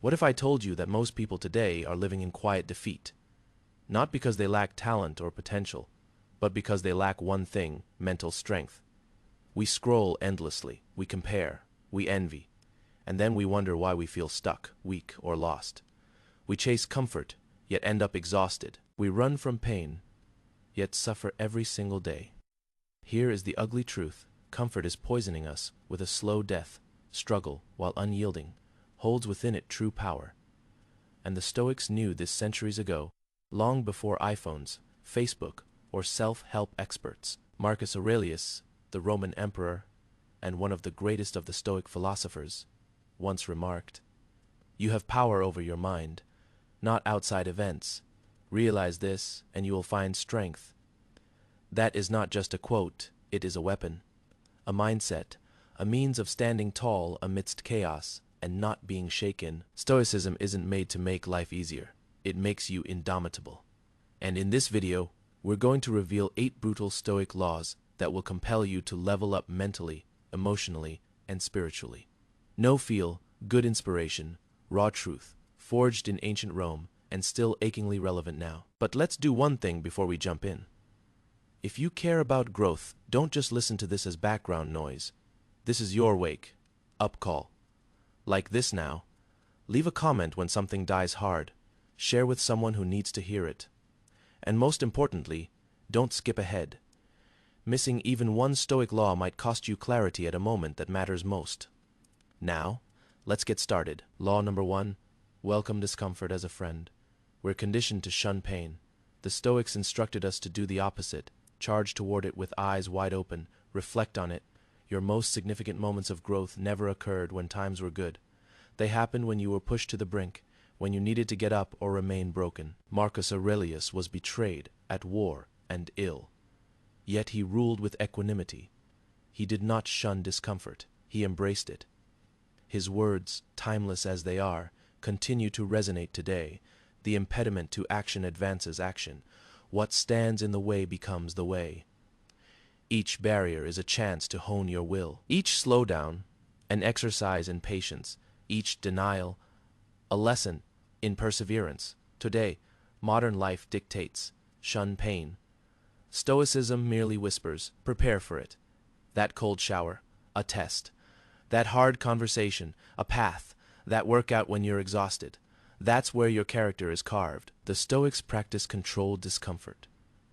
What if I told you that most people today are living in quiet defeat? Not because they lack talent or potential, but because they lack one thing: mental strength. We scroll endlessly, we compare, we envy, and then we wonder why we feel stuck, weak, or lost. We chase comfort, yet end up exhausted. We run from pain, yet suffer every single day. Here is the ugly truth: comfort is poisoning us with a slow death. Struggle, while unyielding, holds within it true power. And the Stoics knew this centuries ago, long before iPhones, Facebook, or self-help experts. Marcus Aurelius, the Roman emperor, and one of the greatest of the Stoic philosophers, once remarked, "You have power over your mind, not outside events. Realize this, and you will find strength." That is not just a quote, it is a weapon, a mindset, a means of standing tall amidst chaos and not being shaken. Stoicism isn't made to make life easier. It makes you indomitable. And in this video, we're going to reveal 8 brutal Stoic laws that will compel you to level up mentally, emotionally, and spiritually. No feel, good inspiration, raw truth, forged in ancient Rome and still achingly relevant now. But let's do one thing before we jump in. If you care about growth, don't just listen to this as background noise. This is your wake-up call. Like this now. Leave a comment when something dies hard. Share with someone who needs to hear it. And most importantly, don't skip ahead. Missing even one Stoic law might cost you clarity at a moment that matters most. Now, let's get started. Law number 1, welcome discomfort as a friend. We're conditioned to shun pain. The Stoics instructed us to do the opposite. Charge toward it with eyes wide open. Reflect on it. Your most significant moments of growth never occurred when times were good. They happened when you were pushed to the brink, when you needed to get up or remain broken. Marcus Aurelius was betrayed, at war, and ill. Yet he ruled with equanimity. He did not shun discomfort. He embraced it. His words, timeless as they are, continue to resonate today. The impediment to action advances action. What stands in the way becomes the way. Each barrier is a chance to hone your will. Each slowdown, an exercise in patience. Each denial, a lesson in perseverance. Today, modern life dictates, shun pain. Stoicism merely whispers, prepare for it. That cold shower, a test. That hard conversation, a path. That workout when you're exhausted. That's where your character is carved. The Stoics practice controlled discomfort.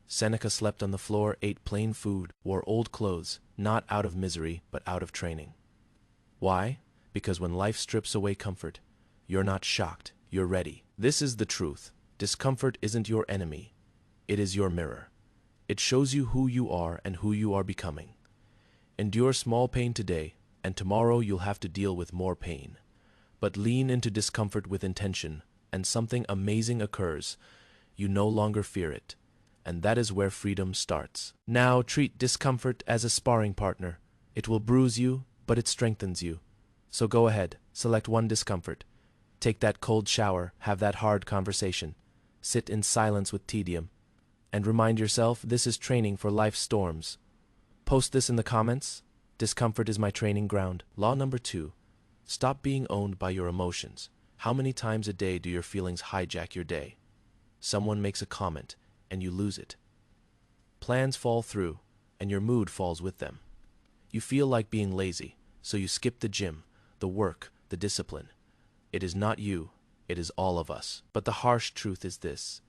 Seneca slept on the floor, ate plain food, wore old clothes, not out of misery, but out of training. Why? Because when life strips away comfort, you're not shocked, you're ready. This is the truth. Discomfort isn't your enemy. It is your mirror. It shows you who you are and who you are becoming. Endure small pain today, and tomorrow you'll have to deal with more pain. But lean into discomfort with intention, and something amazing occurs. You no longer fear it. And that is where freedom starts. Now treat discomfort as a sparring partner. It will bruise you, but it strengthens you. So go ahead, select one discomfort. Take that cold shower, have that hard conversation. Sit in silence with tedium. And remind yourself this is training for life's storms. Post this in the comments. Discomfort is my training ground. Law number 2. Stop being owned by your emotions. How many times a day do your feelings hijack your day? Someone makes a comment, and you lose it. Plans fall through, and your mood falls with them. You feel like being lazy, so you skip the gym, the work, the discipline. It is not you, it is all of us. But the harsh truth is this: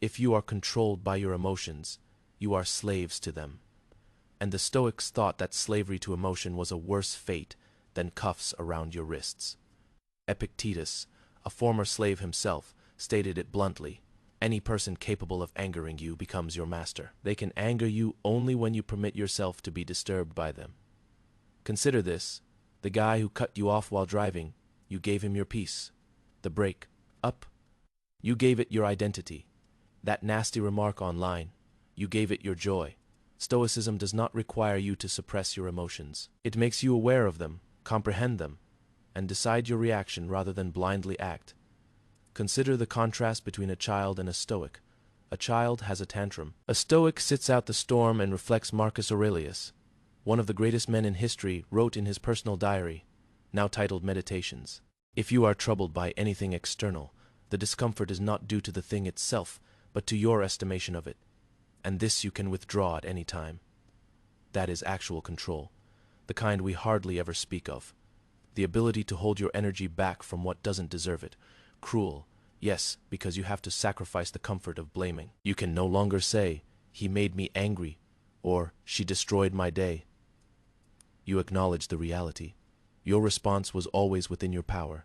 if you are controlled by your emotions, you are slaves to them. And the Stoics thought that slavery to emotion was a worse fate than cuffs around your wrists. Epictetus, a former slave himself, stated it bluntly: any person capable of angering you becomes your master. They can anger you only when you permit yourself to be disturbed by them. Consider this: the guy who cut you off while driving, you gave him your peace. The break up, you gave it your identity. That nasty remark online, you gave it your joy. Stoicism does not require you to suppress your emotions. It makes you aware of them, comprehend them, and decide your reaction rather than blindly act. Consider the contrast between a child and a Stoic. A child has a tantrum. A Stoic sits out the storm and reflects. Marcus Aurelius, one of the greatest men in history, wrote in his personal diary, now titled Meditations, If you are troubled by anything external, the discomfort is not due to the thing itself, but to your estimation of it, and this you can withdraw at any time. That is actual control, the kind we hardly ever speak of. The ability to hold your energy back from what doesn't deserve it. Cruel, yes, because you have to sacrifice the comfort of blaming. You can no longer say, "He made me angry," or "She destroyed my day." You acknowledge the reality. Your response was always within your power.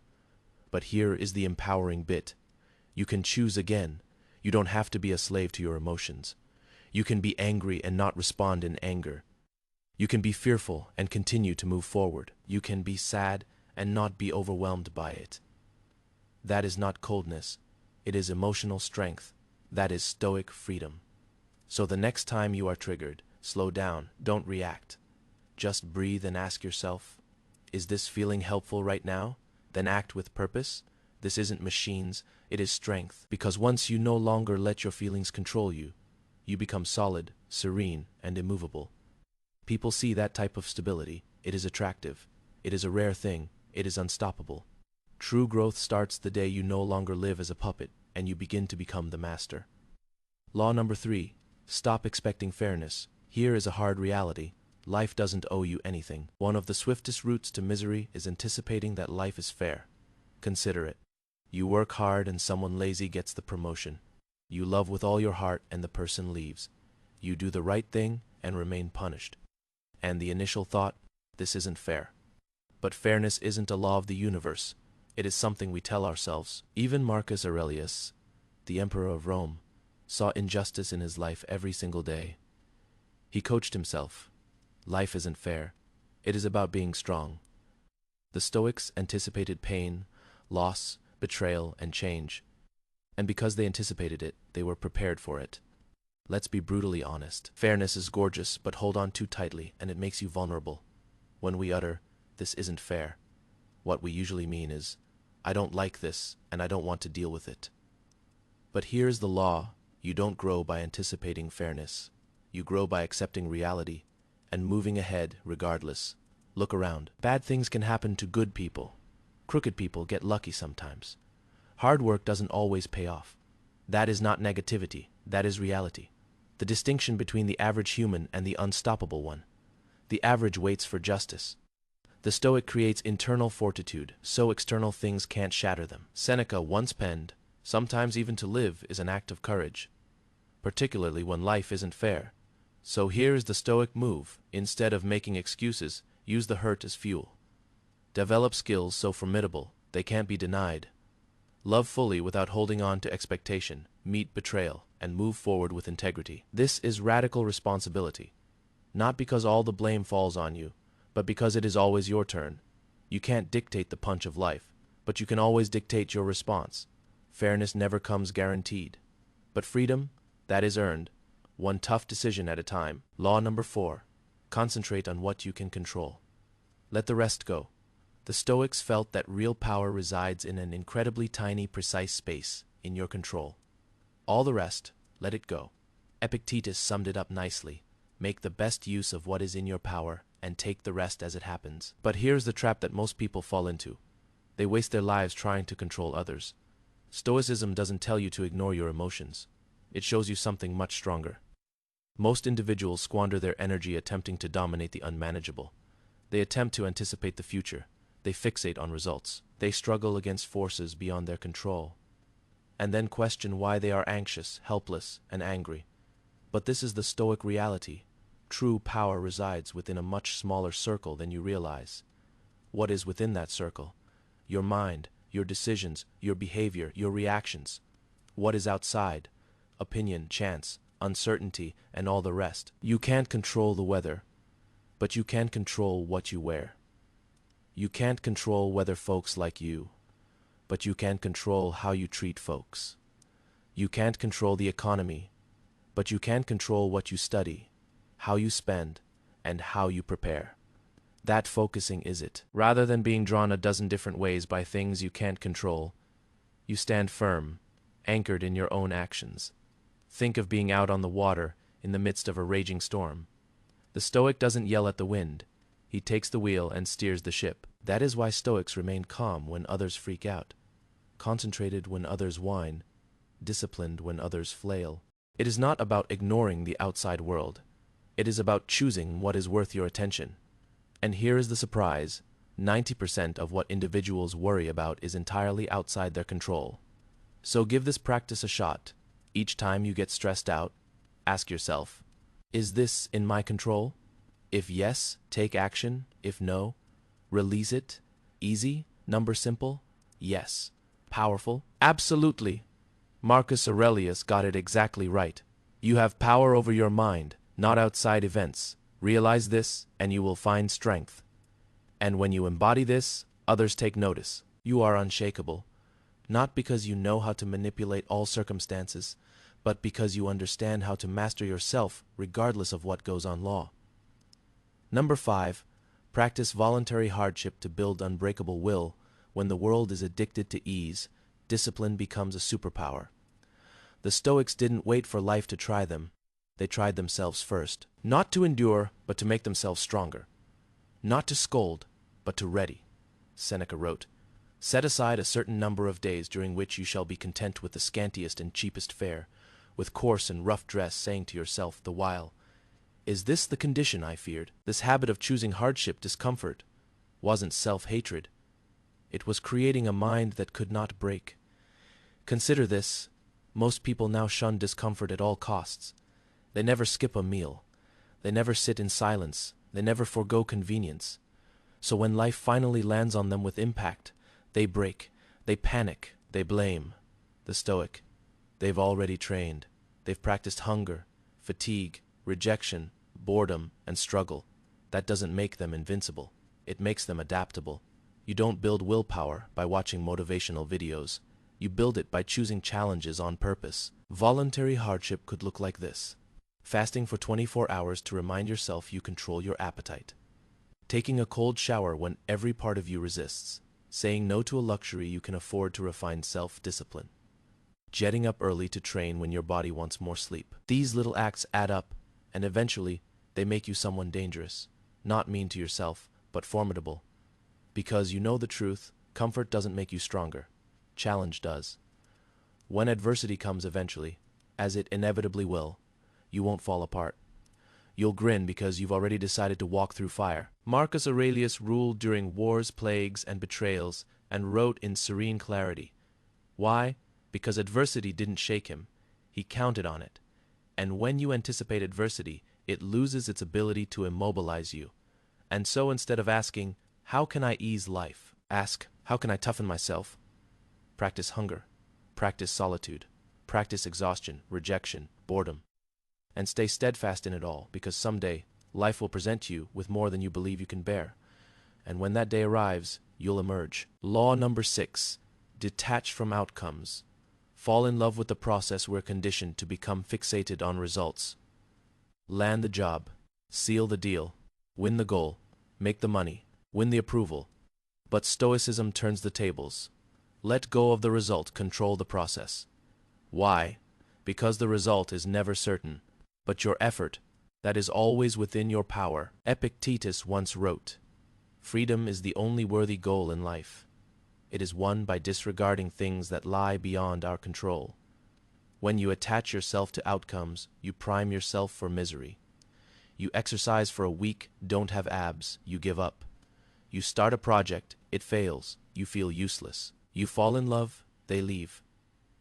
But here is the empowering bit. You can choose again. You don't have to be a slave to your emotions. You can be angry and not respond in anger. You can be fearful and continue to move forward. You can be sad and not be overwhelmed by it. That is not coldness. It is emotional strength. That is Stoic freedom. So the next time you are triggered, slow down, don't react. Just breathe and ask yourself, is this feeling helpful right now? Then act with purpose. This isn't machines, it is strength. Because once you no longer let your feelings control you, you become solid, serene, and immovable. People see that type of stability. It is attractive. It is a rare thing. It is unstoppable. True growth starts the day you no longer live as a puppet and you begin to become the master. Law number 3. Stop expecting fairness. Here is a hard reality. Life doesn't owe you anything. One of the swiftest routes to misery is anticipating that life is fair. Consider it. You work hard and someone lazy gets the promotion. You love with all your heart and the person leaves. You do the right thing and remain punished. And the initial thought, this isn't fair. But fairness isn't a law of the universe. It is something we tell ourselves. Even Marcus Aurelius, the emperor of Rome, saw injustice in his life every single day. He coached himself. Life isn't fair. It is about being strong. The Stoics anticipated pain, loss, betrayal, and change. And because they anticipated it, they were prepared for it. Let's be brutally honest. Fairness is gorgeous, but hold on too tightly, and it makes you vulnerable. When we utter, "This isn't fair," what we usually mean is, "I don't like this, and I don't want to deal with it." But here's the law. You don't grow by anticipating fairness. You grow by accepting reality and moving ahead regardless. Look around. Bad things can happen to good people. Crooked people get lucky sometimes. Hard work doesn't always pay off. That is not negativity. That is reality. The distinction between the average human and the unstoppable one. The average waits for justice. The Stoic creates internal fortitude, so external things can't shatter them. Seneca once penned, "Sometimes even to live is an act of courage, particularly when life isn't fair." So here is the Stoic move. Instead of making excuses, use the hurt as fuel. Develop skills so formidable they can't be denied. Love fully without holding on to expectation, meet betrayal, and move forward with integrity. This is radical responsibility. Not because all the blame falls on you, but because it is always your turn. You can't dictate the punch of life, but you can always dictate your response. Fairness never comes guaranteed. But freedom, that is earned, one tough decision at a time. Law number 4. Concentrate on what you can control. Let the rest go. The Stoics felt that real power resides in an incredibly tiny, precise space, in your control. All the rest, let it go. Epictetus summed it up nicely. Make the best use of what is in your power, and take the rest as it happens. But here's the trap that most people fall into. They waste their lives trying to control others. Stoicism doesn't tell you to ignore your emotions. It shows you something much stronger. Most individuals squander their energy attempting to dominate the unmanageable. They attempt to anticipate the future. They fixate on results. They struggle against forces beyond their control, and then question why they are anxious, helpless, and angry. But this is the Stoic reality. True power resides within a much smaller circle than you realize. What is within that circle? Your mind, your decisions, your behavior, your reactions. What is outside? Opinion, chance, uncertainty, and all the rest. You can't control the weather, but you can control what you wear. You can't control whether folks like you, but you can control how you treat folks. You can't control the economy, but you can control what you study, how you spend, and how you prepare. That focusing is it. Rather than being drawn a dozen different ways by things you can't control, you stand firm, anchored in your own actions. Think of being out on the water in the midst of a raging storm. The Stoic doesn't yell at the wind. He takes the wheel and steers the ship. That is why Stoics remain calm when others freak out, concentrated when others whine, disciplined when others flail. It is not about ignoring the outside world. It is about choosing what is worth your attention. And here is the surprise: 90% of what individuals worry about is entirely outside their control. So give this practice a shot. Each time you get stressed out, ask yourself, is this in my control? If yes, take action. If no, release it. Easy? Number simple? Yes. Powerful? Absolutely. Marcus Aurelius got it exactly right. You have power over your mind, not outside events. Realize this, and you will find strength. And when you embody this, others take notice. You are unshakable, not because you know how to manipulate all circumstances, but because you understand how to master yourself regardless of what goes on law. Number 5, practice voluntary hardship to build unbreakable will. When the world is addicted to ease, discipline becomes a superpower. The Stoics didn't wait for life to try them. They tried themselves first. Not to endure, but to make themselves stronger. Not to scold, but to ready. Seneca wrote, "Set aside a certain number of days during which you shall be content with the scantiest and cheapest fare, with coarse and rough dress, saying to yourself the while, 'Is this the condition I feared?'" This habit of choosing hardship, discomfort, wasn't self-hatred. It was creating a mind that could not break. Consider this: most people now shun discomfort at all costs. They never skip a meal. They never sit in silence. They never forego convenience. So when life finally lands on them with impact, they break, they panic, they blame. The Stoic, they've already trained. They've practiced hunger, fatigue, rejection, boredom, and struggle. That doesn't make them invincible. It makes them adaptable. You don't build willpower by watching motivational videos. You build it by choosing challenges on purpose. Voluntary hardship could look like this: fasting for 24 hours to remind yourself you control your appetite. Taking a cold shower when every part of you resists. Saying no to a luxury you can afford to refine self-discipline. Jetting up early to train when your body wants more sleep. These little acts add up, and eventually they make you someone dangerous. Not mean to yourself, but formidable. Because you know the truth, comfort doesn't make you stronger. Challenge does. When adversity comes eventually, as it inevitably will, you won't fall apart. You'll grin because you've already decided to walk through fire. Marcus Aurelius ruled during wars, plagues, and betrayals, and wrote in serene clarity. Why? Because adversity didn't shake him. He counted on it. And when you anticipate adversity, it loses its ability to immobilize you. And so instead of asking, "How can I ease life?" ask, "How can I toughen myself?" Practice hunger. Practice solitude. Practice exhaustion, rejection, boredom. And stay steadfast in it all, because someday life will present you with more than you believe you can bear. And when that day arrives, you'll emerge. Law number 6, detach from outcomes. Fall in love with the process. We're conditioned to become fixated on results. Land the job, seal the deal, win the goal, make the money, win the approval. But Stoicism turns the tables. Let go of the result, control the process. Why? Because the result is never certain. But your effort, that is always within your power. Epictetus once wrote, "Freedom is the only worthy goal in life. It is won by disregarding things that lie beyond our control." When you attach yourself to outcomes, you prime yourself for misery. You exercise for a week, don't have abs, you give up. You start a project, it fails, you feel useless. You fall in love, they leave.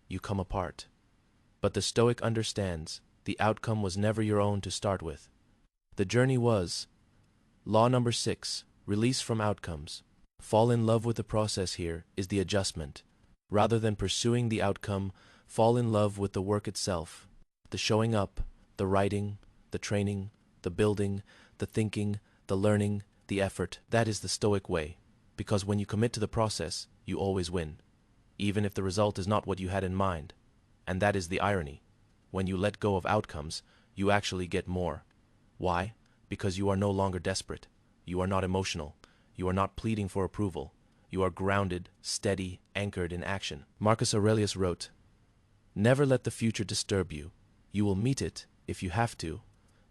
You come apart. But the Stoic understands, the outcome was never your own to start with. The journey was. Law number 6, release from outcomes. Fall in love with the process. Here is the adjustment. Rather than pursuing the outcome, fall in love with the work itself. The showing up, the writing, the training, the building, the thinking, the learning, the effort. That is the Stoic way. Because when you commit to the process, you always win. Even if the result is not what you had in mind. And that is the irony. When you let go of outcomes, you actually get more. Why? Because you are no longer desperate. You are not emotional. You are not pleading for approval. You are grounded, steady, anchored in action. Marcus Aurelius wrote, "Never let the future disturb you. You will meet it, if you have to,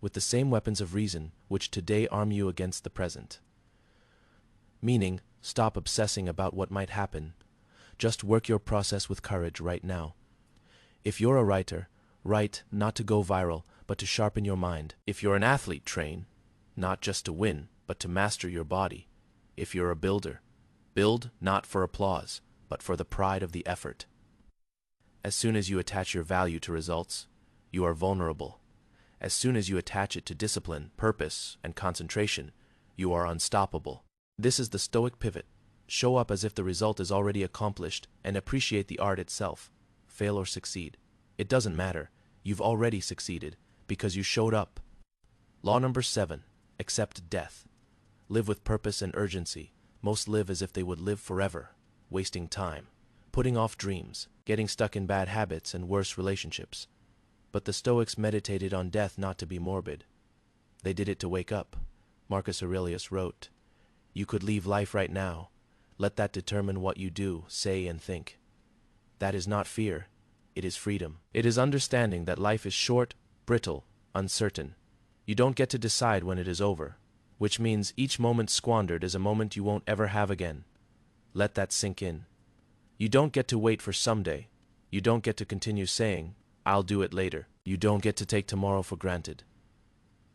with the same weapons of reason which today arm you against the present." Meaning, Stop obsessing about what might happen. Just work your process with courage right now. If you're a writer, write not to go viral, but to sharpen your mind. If you're an athlete, train, not just to win, but to master your body. If you're a builder, build not for applause, but for the pride of the effort. As soon as you attach your value to results, you are vulnerable. As soon as you attach it to discipline, purpose, and concentration, you are unstoppable. This is the Stoic pivot. Show up as if the result is already accomplished and appreciate the art itself. Fail or succeed, it doesn't matter. You've already succeeded because you showed up. Law number 7. Accept death. Live with purpose and urgency. Most live as if they would live forever, wasting time, putting off dreams, getting stuck in bad habits and worse relationships. But the Stoics meditated on death not to be morbid. They did it to wake up. Marcus Aurelius wrote, "You could leave life right now. Let that determine what you do, say, and think." That is not fear. It is freedom. It is understanding that life is short, brittle, uncertain. You don't get to decide when it is over, which means each moment squandered is a moment you won't ever have again. Let that sink in. You don't get to wait for someday. You don't get to continue saying, "I'll do it later." You don't get to take tomorrow for granted.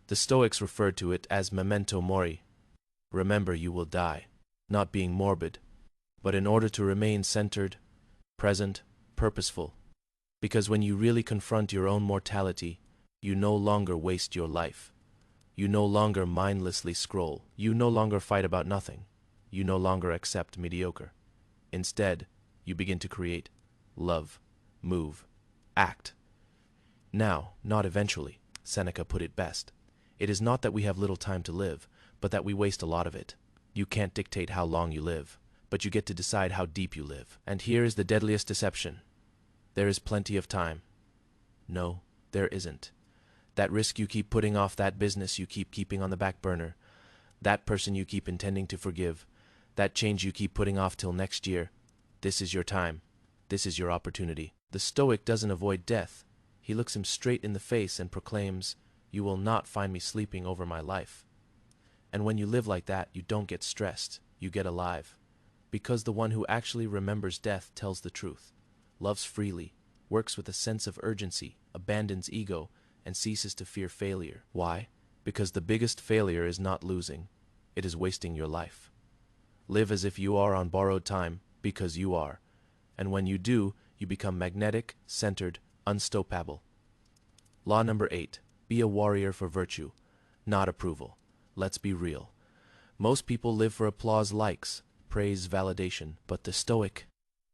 The Stoics referred to it as memento mori. Remember you will die. Not being morbid, but in order to remain centered, present, purposeful. Because when you really confront your own mortality, you no longer waste your life. You no longer mindlessly scroll. You no longer fight about nothing. You no longer accept mediocre. Instead, you begin to create, love, move, act. Now, not eventually. Seneca put it best. It is not that we have little time to live, but that we waste a lot of it. You can't dictate how long you live, but you get to decide how deep you live. And here is the deadliest deception. There is plenty of time. No, there isn't. That risk you keep putting off, that business you keep keeping on the back burner, that person you keep intending to forgive, that change you keep putting off till next year, this is your time. This is your opportunity. The Stoic doesn't avoid death. He looks him straight in the face and proclaims, "You will not find me sleeping over my life." And when you live like that, you don't get stressed, you get alive. Because the one who actually remembers death tells the truth, loves freely, works with a sense of urgency, abandons ego, and ceases to fear failure. Why? Because the biggest failure is not losing, it is wasting your life. Live as if you are on borrowed time, because you are. And when you do, you become magnetic, centered, unstoppable. Law number 8. Be a warrior for virtue, not approval. Let's be real. Most people live for applause, likes, praise, validation, but the Stoic,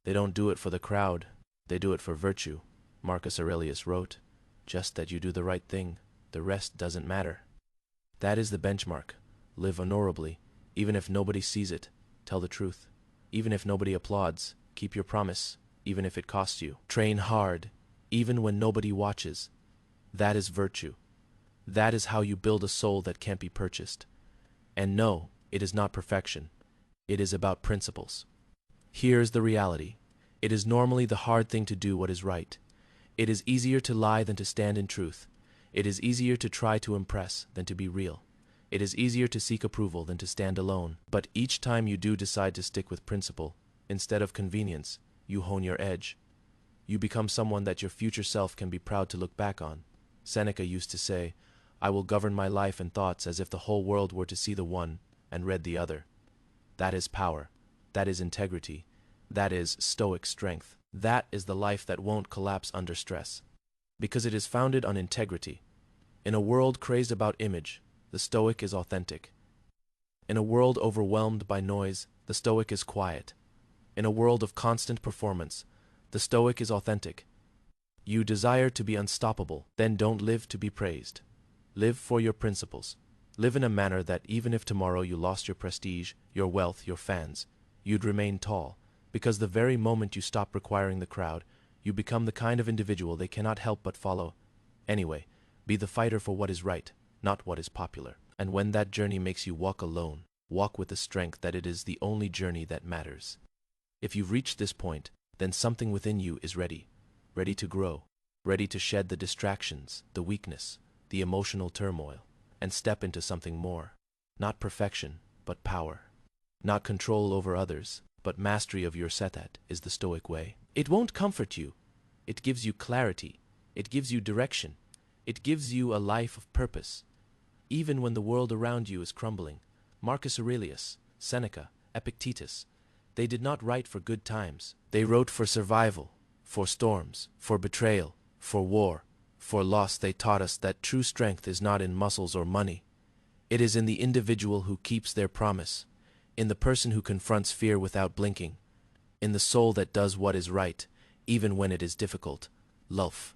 they don't do it for the crowd, they do it for virtue. Marcus Aurelius wrote, "Just that you do the right thing, the rest doesn't matter." That is the benchmark. Live honorably, even if nobody sees it, tell the truth. Even if nobody applauds, keep your promise, even if it costs you. Train hard, even when nobody watches. That is virtue. That is how you build a soul that can't be purchased. And no, it is not perfection. It is about principles. Here's the reality. It is normally the hard thing to do what is right. It is easier to lie than to stand in truth. It is easier to try to impress than to be real. It is easier to seek approval than to stand alone. But each time you do decide to stick with principle, instead of convenience, you hone your edge. You become someone that your future self can be proud to look back on. Seneca used to say, "I will govern my life and thoughts as if the whole world were to see the one and read the other." That is power. That is integrity. That is Stoic strength. That is the life that won't collapse under stress. Because it is founded on integrity. In a world crazed about image, the Stoic is authentic. In a world overwhelmed by noise, the Stoic is quiet. In a world of constant performance, the Stoic is authentic. You desire to be unstoppable, then don't live to be praised. Live for your principles. Live in a manner that even if tomorrow you lost your prestige, your wealth, your fans, you'd remain tall, because the very moment you stop requiring the crowd, you become the kind of individual they cannot help but follow. Anyway, be the fighter for what is right, not what is popular. And when that journey makes you walk alone, walk with the strength that it is the only journey that matters. If you've reached this point, then something within you is ready to grow, ready to shed the distractions, the weakness, the emotional turmoil, and step into something more. Not perfection, but power. Not control over others, but mastery of your setat is the Stoic way. It won't comfort you. It gives you clarity. It gives you direction. It gives you a life of purpose. Even when the world around you is crumbling. Marcus Aurelius, Seneca, Epictetus, they did not write for good times. They wrote for survival, for storms, for betrayal, for war, for loss. They taught us that true strength is not in muscles or money. It is in the individual who keeps their promise, in the person who confronts fear without blinking, in the soul that does what is right, even when it is difficult. Lulf.